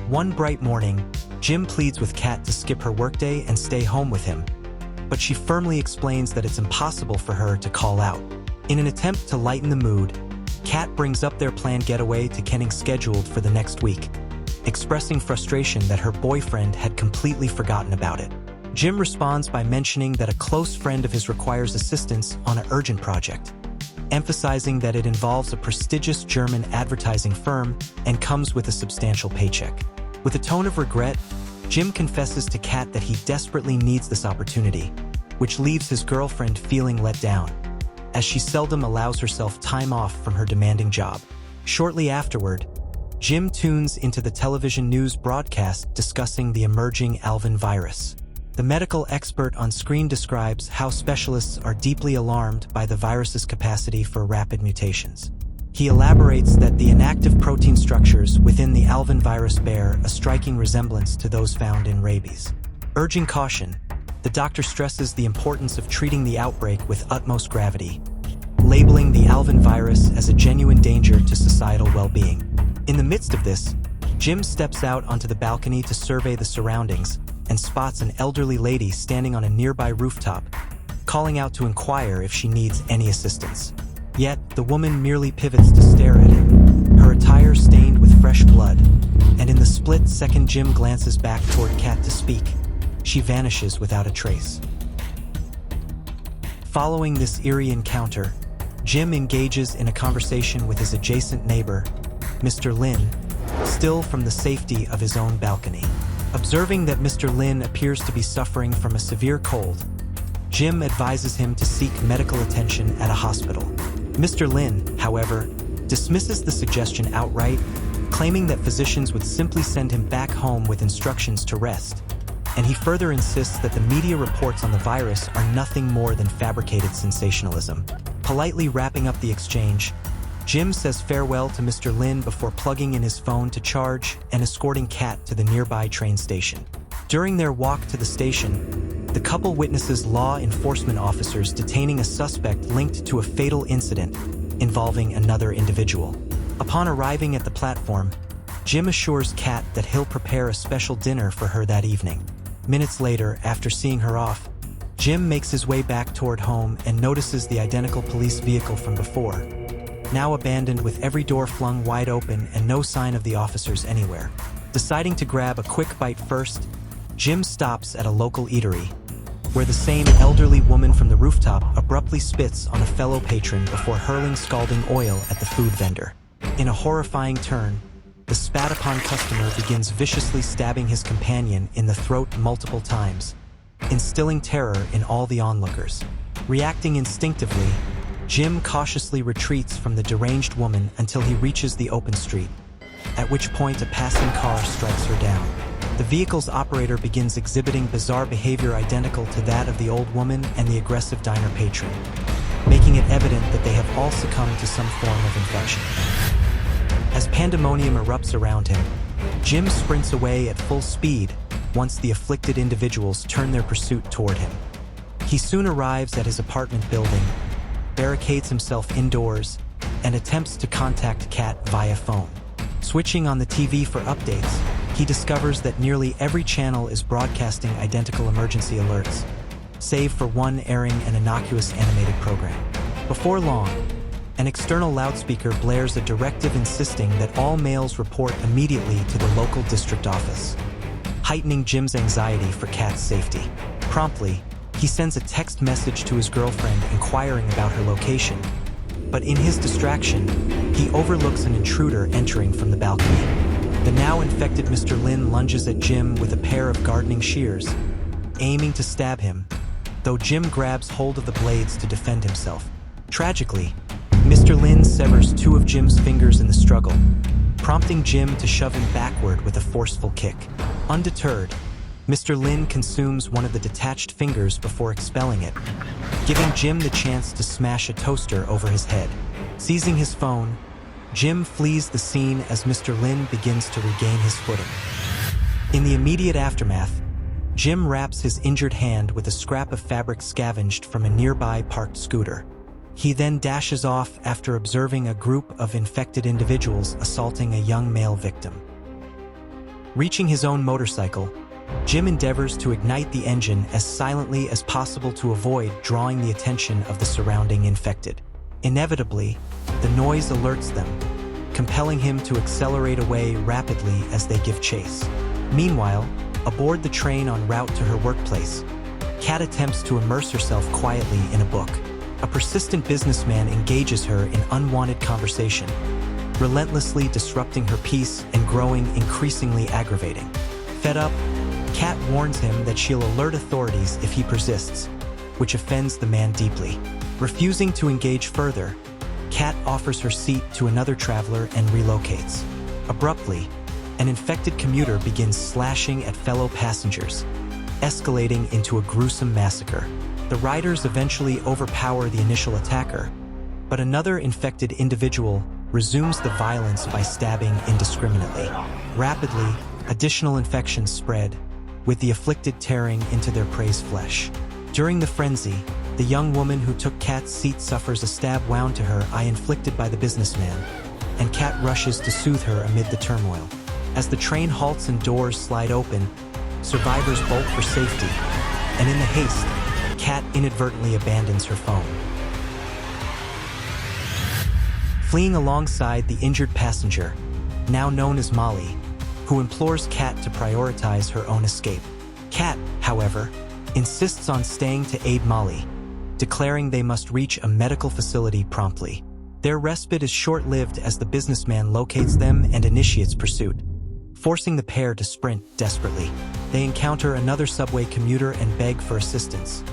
One bright morning, Jim pleads with Kat to skip her workday and stay home with him, but she firmly explains that it's impossible for her to call out. In an attempt to lighten the mood, Kat brings up their planned getaway to Kenning scheduled for the next week, expressing frustration that her boyfriend had completely forgotten about it. Jim responds by mentioning that a close friend of his requires assistance on an urgent project, emphasizing that it involves a prestigious German advertising firm and comes with a substantial paycheck. With a tone of regret, Jim confesses to Kat that he desperately needs this opportunity, which leaves his girlfriend feeling let down, as she seldom allows herself time off from her demanding job. Shortly afterward, Jim tunes into the television news broadcast discussing the emerging Alvin virus. The medical expert on screen describes how specialists are deeply alarmed by the virus's capacity for rapid mutations. He elaborates that the inactive protein structures within the Alvin virus bear a striking resemblance to those found in rabies. Urging caution, the doctor stresses the importance of treating the outbreak with utmost gravity, labeling the Alvin virus as a genuine danger to societal well-being. In the midst of this, Jim steps out onto the balcony to survey the surroundings and spots an elderly lady standing on a nearby rooftop, calling out to inquire if she needs any assistance. Yet, the woman merely pivots to stare at him, her attire stained with fresh blood, and in the split second Jim glances back toward Kat to speak, she vanishes without a trace. Following this eerie encounter, Jim engages in a conversation with his adjacent neighbor, Mr. Lin, still from the safety of his own balcony. Observing that Mr. Lin appears to be suffering from a severe cold, Jim advises him to seek medical attention at a hospital. Mr. Lin, however, dismisses the suggestion outright, claiming that physicians would simply send him back home with instructions to rest, and he further insists that the media reports on the virus are nothing more than fabricated sensationalism. Politely wrapping up the exchange, Jim says farewell to Mr. Lin before plugging in his phone to charge and escorting Kat to the nearby train station. During their walk to the station, the couple witnesses law enforcement officers detaining a suspect linked to a fatal incident involving another individual. Upon arriving at the platform, Jim assures Kat that he'll prepare a special dinner for her that evening. Minutes later, after seeing her off, Jim makes his way back toward home and notices the identical police vehicle from before, now abandoned with every door flung wide open and no sign of the officers anywhere. Deciding to grab a quick bite first, Jim stops at a local eatery, where the same elderly woman from the rooftop abruptly spits on a fellow patron before hurling scalding oil at the food vendor. In a horrifying turn, the spat-upon customer begins viciously stabbing his companion in the throat multiple times, instilling terror in all the onlookers. Reacting instinctively, Jim cautiously retreats from the deranged woman until he reaches the open street, at which point a passing car strikes her down. The vehicle's operator begins exhibiting bizarre behavior identical to that of the old woman and the aggressive diner patron, making it evident that they have all succumbed to some form of infection. As pandemonium erupts around him, Jim sprints away at full speed once the afflicted individuals turn their pursuit toward him. He soon arrives at his apartment building, barricades himself indoors, and attempts to contact Kat via phone. Switching on the TV for updates, he discovers that nearly every channel is broadcasting identical emergency alerts, save for one airing an innocuous animated program. Before long, an external loudspeaker blares a directive insisting that all males report immediately to the local district office, heightening Jim's anxiety for Kat's safety. Promptly, he sends a text message to his girlfriend inquiring about her location, but in his distraction, he overlooks an intruder entering from the balcony. The now infected Mr. Lin lunges at Jim with a pair of gardening shears, aiming to stab him, though Jim grabs hold of the blades to defend himself. Tragically, Mr. Lin severs two of Jim's fingers in the struggle, prompting Jim to shove him backward with a forceful kick. Undeterred, Mr. Lin consumes one of the detached fingers before expelling it, giving Jim the chance to smash a toaster over his head. Seizing his phone, Jim flees the scene as Mr. Lin begins to regain his footing. In the immediate aftermath, Jim wraps his injured hand with a scrap of fabric scavenged from a nearby parked scooter. He then dashes off after observing a group of infected individuals assaulting a young male victim. Reaching his own motorcycle, Jim endeavors to ignite the engine as silently as possible to avoid drawing the attention of the surrounding infected. Inevitably, the noise alerts them, compelling him to accelerate away rapidly as they give chase. Meanwhile, aboard the train en route to her workplace, Kat attempts to immerse herself quietly in a book. A persistent businessman engages her in unwanted conversation, relentlessly disrupting her peace and growing increasingly aggravating. Fed up, Kat warns him that she'll alert authorities if he persists, which offends the man deeply. Refusing to engage further, Kat offers her seat to another traveler and relocates. Abruptly, an infected commuter begins slashing at fellow passengers, escalating into a gruesome massacre. The riders eventually overpower the initial attacker, but another infected individual resumes the violence by stabbing indiscriminately. Rapidly, additional infections spread, with the afflicted tearing into their prey's flesh. During the frenzy, the young woman who took Kat's seat suffers a stab wound to her eye inflicted by the businessman, and Kat rushes to soothe her amid the turmoil. As the train halts and doors slide open, survivors bolt for safety, and in the haste, Kat inadvertently abandons her phone. Fleeing alongside the injured passenger, now known as Molly, who implores Kat to prioritize her own escape. Kat, however, insists on staying to aid Molly, declaring they must reach a medical facility promptly. Their respite is short-lived as the businessman locates them and initiates pursuit, forcing the pair to sprint desperately. They encounter another subway commuter and beg for assistance,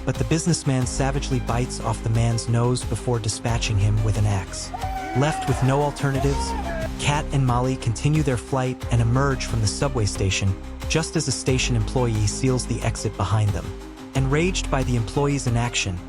but the businessman savagely bites off the man's nose before dispatching him with an axe. Left with no alternatives, Kat and Molly continue their flight and emerge from the subway station just as a station employee seals the exit behind them. Enraged by the employee's inaction,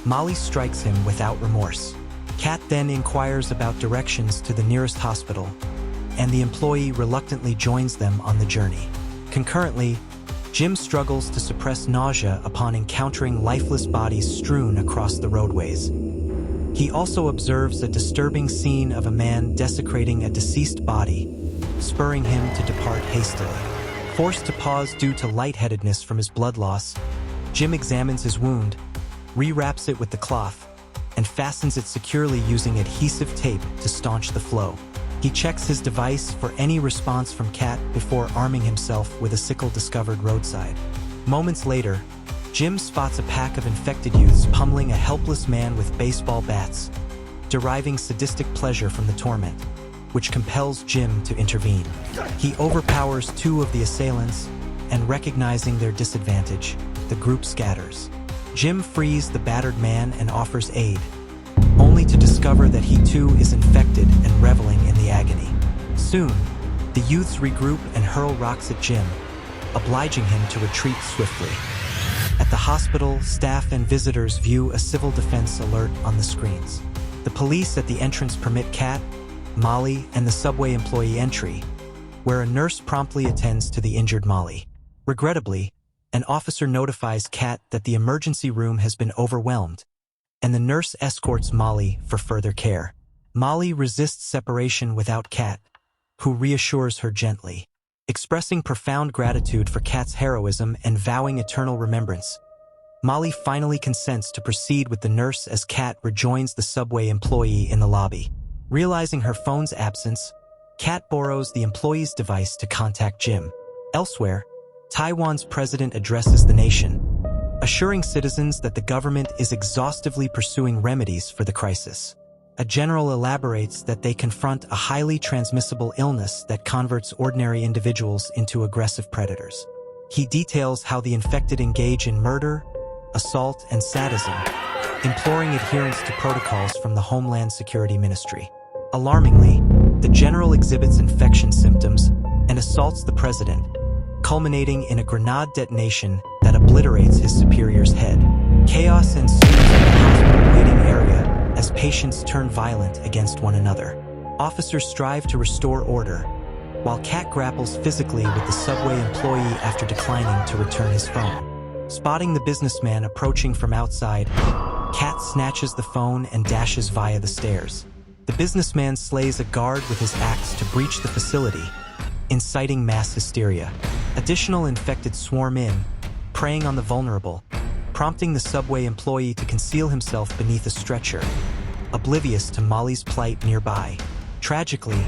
Molly strikes him without remorse. Kat then inquires about directions to the nearest hospital, and the employee reluctantly joins them on the journey. Concurrently, Jim struggles to suppress nausea upon encountering lifeless bodies strewn across the roadways. He also observes a disturbing scene of a man desecrating a deceased body, spurring him to depart hastily. Forced to pause due to lightheadedness from his blood loss, Jim examines his wound, rewraps it with the cloth, and fastens it securely using adhesive tape to staunch the flow. He checks his device for any response from Kat before arming himself with a sickle discovered roadside. Moments later, Jim spots a pack of infected youths pummeling a helpless man with baseball bats, deriving sadistic pleasure from the torment, which compels Jim to intervene. He overpowers two of the assailants, and recognizing their disadvantage, the group scatters. Jim frees the battered man and offers aid, only to discover that he too is infected and reveling in the agony. Soon, the youths regroup and hurl rocks at Jim, obliging him to retreat swiftly. At the hospital, staff and visitors view a civil defense alert on the screens. The police at the entrance permit Kat, Molly, and the subway employee entry, where a nurse promptly attends to the injured Molly. Regrettably, an officer notifies Kat that the emergency room has been overwhelmed, and the nurse escorts Molly for further care. Molly resists separation without Kat, who reassures her gently. Expressing profound gratitude for Kat's heroism and vowing eternal remembrance, Molly finally consents to proceed with the nurse as Kat rejoins the subway employee in the lobby. Realizing her phone's absence, Kat borrows the employee's device to contact Jim. Elsewhere, Taiwan's president addresses the nation, assuring citizens that the government is exhaustively pursuing remedies for the crisis. A general elaborates that they confront a highly transmissible illness that converts ordinary individuals into aggressive predators. He details how the infected engage in murder, assault, and sadism, imploring adherence to protocols from the Homeland Security Ministry. Alarmingly, the general exhibits infection symptoms and assaults the president, culminating in a grenade detonation that obliterates his superior's head. Chaos ensues in the hospital waiting area as patients turn violent against one another. Officers strive to restore order, while Kat grapples physically with the subway employee after declining to return his phone. Spotting the businessman approaching from outside, Kat snatches the phone and dashes via the stairs. The businessman slays a guard with his axe to breach the facility, inciting mass hysteria. Additional infected swarm in, preying on the vulnerable, prompting the subway employee to conceal himself beneath a stretcher, oblivious to Molly's plight nearby. Tragically,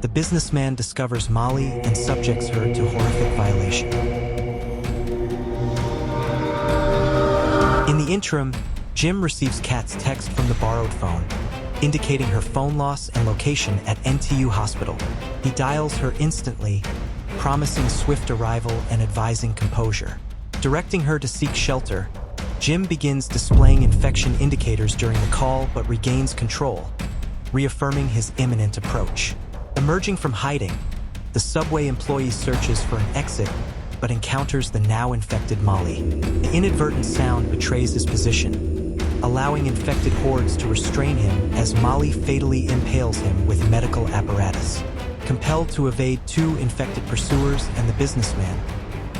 the businessman discovers Molly and subjects her to horrific violation. In the interim, Jim receives Kat's text from the borrowed phone, indicating her phone loss and location at NTU Hospital. He dials her instantly, promising swift arrival and advising composure. Directing her to seek shelter, Jim begins displaying infection indicators during the call but regains control, reaffirming his imminent approach. Emerging from hiding, the subway employee searches for an exit but encounters the now infected Molly. The inadvertent sound betrays his position, allowing infected hordes to restrain him as Molly fatally impales him with medical apparatus. Compelled to evade two infected pursuers and the businessman,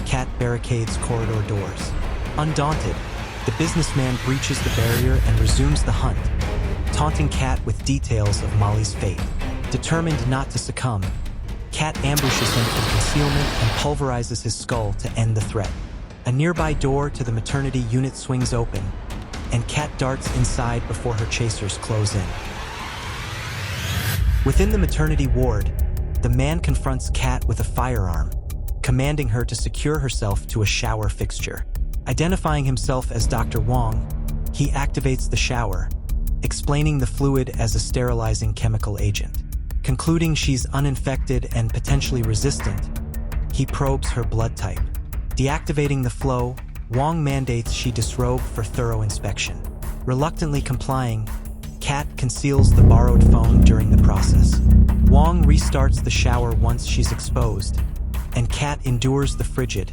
Kat barricades corridor doors. Undaunted, the businessman breaches the barrier and resumes the hunt, taunting Kat with details of Molly's fate. Determined not to succumb, Kat ambushes him from concealment and pulverizes his skull to end the threat. A nearby door to the maternity unit swings open, and Kat darts inside before her chasers close in. Within the maternity ward, the man confronts Kat with a firearm, commanding her to secure herself to a shower fixture. Identifying himself as Dr. Wong, he activates the shower, explaining the fluid as a sterilizing chemical agent. Concluding she's uninfected and potentially resistant, he probes her blood type. Deactivating the flow, Wong mandates she disrobe for thorough inspection. Reluctantly complying, Kat conceals the borrowed phone during the process. Wong restarts the shower once she's exposed, and Kat endures the frigid,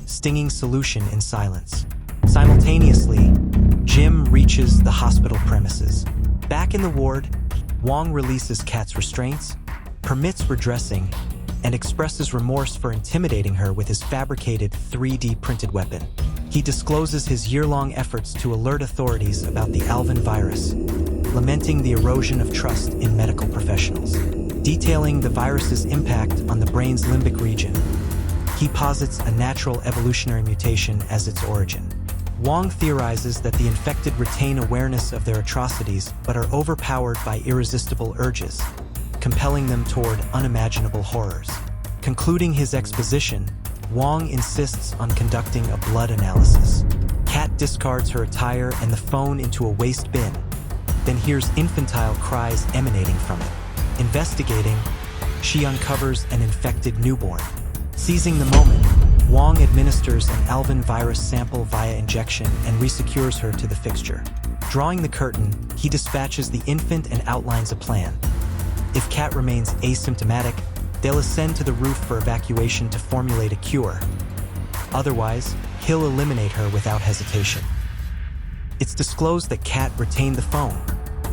stinging solution in silence. Simultaneously, Jim reaches the hospital premises. Back in the ward, Wong releases Kat's restraints, permits redressing, and expresses remorse for intimidating her with his fabricated 3D printed weapon. He discloses his year-long efforts to alert authorities about the Alvin virus, lamenting the erosion of trust in medical professionals. Detailing the virus's impact on the brain's limbic region, he posits a natural evolutionary mutation as its origin. Wong theorizes that the infected retain awareness of their atrocities but are overpowered by irresistible urges, compelling them toward unimaginable horrors. Concluding his exposition, Wong insists on conducting a blood analysis. Kat discards her attire and the phone into a waste bin, then hears infantile cries emanating from it. Investigating, she uncovers an infected newborn. Seizing the moment, Wong administers an Alvin virus sample via injection and resecures her to the fixture. Drawing the curtain, he dispatches the infant and outlines a plan. If Kat remains asymptomatic, they'll ascend to the roof for evacuation to formulate a cure. Otherwise, he'll eliminate her without hesitation. It's disclosed that Kat retained the phone,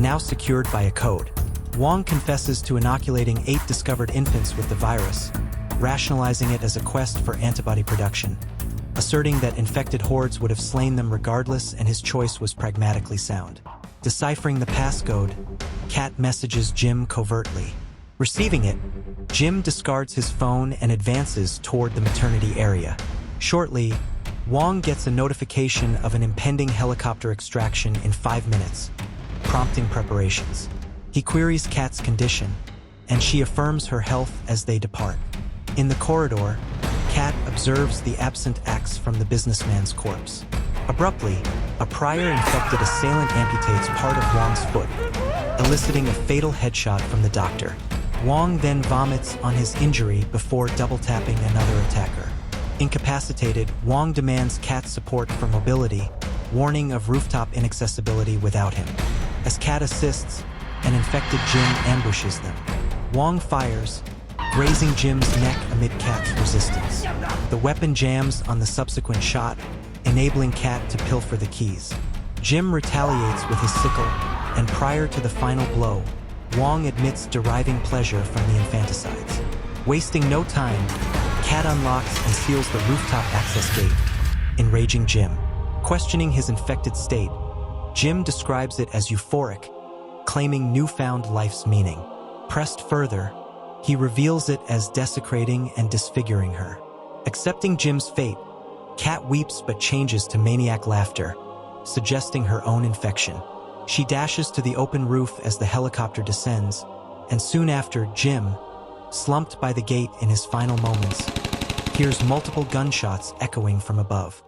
now secured by a code. Wong confesses to inoculating 8 discovered infants with the virus, rationalizing it as a quest for antibody production, asserting that infected hordes would have slain them regardless and his choice was pragmatically sound. Deciphering the passcode, Kat messages Jim covertly. Receiving it, Jim discards his phone and advances toward the maternity area. Shortly, Wong gets a notification of an impending helicopter extraction in 5 minutes, prompting preparations. He queries Kat's condition, and she affirms her health as they depart. In the corridor, Kat observes the absent axe from the businessman's corpse. Abruptly, a prior infected assailant amputates part of Wong's foot, eliciting a fatal headshot from the doctor. Wong then vomits on his injury before double-tapping another attacker. Incapacitated, Wong demands Kat's support for mobility, warning of rooftop inaccessibility without him. As Kat assists, an infected Jim ambushes them. Wong fires, grazing Jim's neck amid Kat's resistance. The weapon jams on the subsequent shot, enabling Kat to pilfer the keys. Jim retaliates with his sickle, and prior to the final blow, Wong admits deriving pleasure from the infanticides. Wasting no time, Kat unlocks and seals the rooftop access gate, enraging Jim. Questioning his infected state, Jim describes it as euphoric, claiming newfound life's meaning. Pressed further, He reveals it as desecrating and disfiguring her. Accepting Jim's fate, Kat weeps but changes to maniac laughter, suggesting her own infection. She dashes to the open roof as the helicopter descends, and soon after, Jim, slumped by the gate in his final moments, hears multiple gunshots echoing from above.